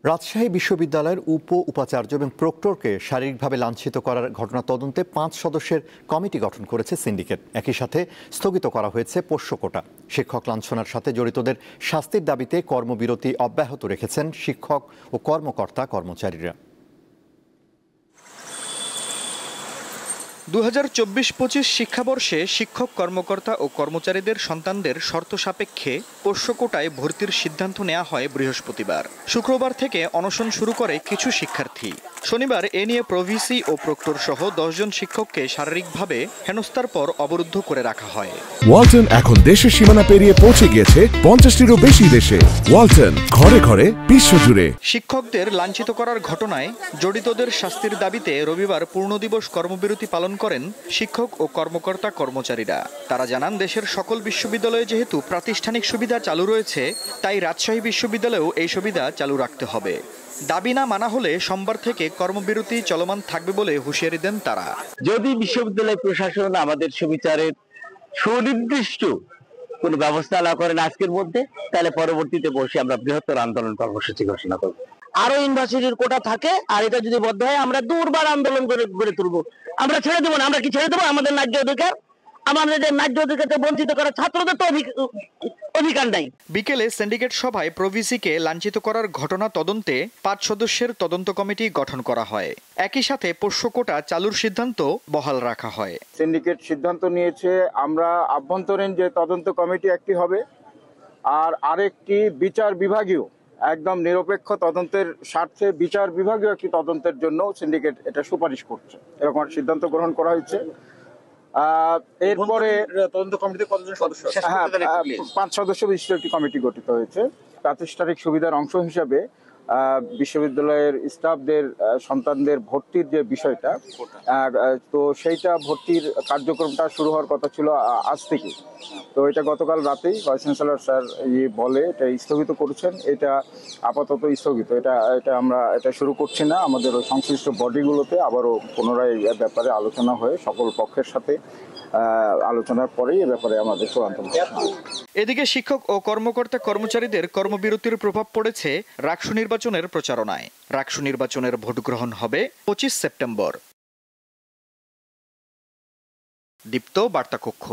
রাজশাহী বিশ্ববিদ্যালয়ের উপাচার্য এবং প্রক্টরকে শারীরিকভাবে লাঞ্ছিত করার ঘটনা তদন্তে 5 সদস্যের কমিটি গঠন করেছে সিন্ডিকেট। একই সাথে স্থগিত করা হয়েছে পোষ্য কোটা। শিক্ষক লাঞ্ছনার সাথে জড়িতদের শাস্তির দাবিতে কর্মবিরতি অব্যাহত রেখেছেন শিক্ষক ও কর্মচারীরা। 2024-25 শিক্ষাবর্ষে শিক্ষক, কর্মকর্তা ও কর্মচারীদের সন্তানদের শর্ত সাপেক্ষে পোষ্য কোটায় ভর্তির সিদ্ধান্ত নেওয়া হয় বৃহস্পতিবার। শুক্রবার থেকে অনশন শুরু করে কিছু শিক্ষার্থী। শনিবার এ নিয়ে প্রভিসি ও প্রক্টর সহ 10 জন শিক্ষককে শারীরিকভাবে হেনস্থার পর অবরুদ্ধ করে রাখা হয়। ওয়ালটন এখন দেশের সীমানা পেরিয়ে পৌঁছে গিয়েছে 50টিরও বেশি দেশে। ওয়ালটন, ঘরে ঘরে বিশ্বজুড়ে। শিক্ষকদের লাঞ্ছিত করার ঘটনায় জড়িতদের শাস্তির দাবিতে রবিবার পূর্ণদিবস কর্মবিরতি পালন করেন শিক্ষক ও কর্মচারীরা। তারা জানান, দেশের সকল বিশ্ববিদ্যালয়ে যেহেতু প্রাতিষ্ঠানিক সুবিধা চালু রয়েছে, তাই রাজশাহী বিশ্ববিদ্যালয়েও এই সুবিধা চালু রাখতে হবে। দাবি না মানা হলে সোমবার থেকে কর্মবিরতি চলমান থাকবে বলে হুঁশিয়ারি দেন তারা। যদি বিশ্ববিদ্যালয় প্রশাসন আমাদের সুবিচারের সুনির্দিষ্ট কোন ব্যবস্থা না করেন আজকের মধ্যে, তাহলে পরবর্তীতে বসে আমরা বৃহত্তর আন্দোলন কর্মসূচি ঘোষণা করব। আরো ইউনিভার্সিটির কোটা থাকে, আর এটা যদি বদ্ধ হয় আমরা দুর্বার আন্দোলন গড়ে তুলবো। আমরা ছেড়ে দেবো না। আমরা কি ছেড়ে দেবো? আমাদের ন্যায্য অধিকার, আমাদের ন্যায্য অধিকার বঞ্চিত করা ছাত্রদের তো অধিকার নাই। বিকেলে সিন্ডিকেট সভায় প্রভিসিকে লাঞ্ছিত করার ঘটনা তদন্তে 5 সদস্যের তদন্ত কমিটি গঠন করা হয়। একই সাথে পোষ্য কোটা চালুর সিদ্ধান্ত বহাল রাখা হয়। সিন্ডিকেট সিদ্ধান্ত নিয়েছে, আমরা আভ্যন্তরীণ যে তদন্ত কমিটি একটি হবে, আর আরেকটি বিচার বিভাগীয়, একদম নিরপেক্ষ তদন্তের স্বার্থে বিচার বিভাগীয় একটি তদন্তের জন্য সিন্ডিকেট এটা সুপারিশ করছে, এরকম সিদ্ধান্ত গ্রহণ করা হয়েছে। এরপরে তদন্ত কমিটিতে কতজন সদস্য? 5 সদস্য বিশিষ্ট একটি কমিটি গঠিত হয়েছে। প্রাতিষ্ঠানিক সুবিধার অংশ হিসাবে বিশ্ববিদ্যালয়ের স্টাফদের সন্তানদের ভর্তির যে বিষয়টা, তো সেইটা ভর্তির কার্যক্রমটা শুরু হওয়ার কথা ছিল আজ থেকে। তো এটা গতকাল রাতেই ভাইস চ্যান্সেলর স্যার বলে এটা স্থগিত করেছেন। এটা আপাতত স্থগিত, এটা আমরা শুরু করছি না। আমাদের ওই সংশ্লিষ্ট বডিগুলোতে আবারও পুনরায় এ ব্যাপারে আলোচনা হয়ে সকল পক্ষের সাথে আলোচনার পরেই এ ব্যাপারে আমাদের চূড়ান্ত। এদিকে শিক্ষক ও কর্মচারীদের কর্মবিরতির প্রভাব পড়েছে রাকসু নির্বাচনের প্রচারণায়। রাকসু নির্বাচনের ভোট গ্রহণ হবে 25 সেপ্টেম্বর। দীপ্ত বার্তা কক্ষ।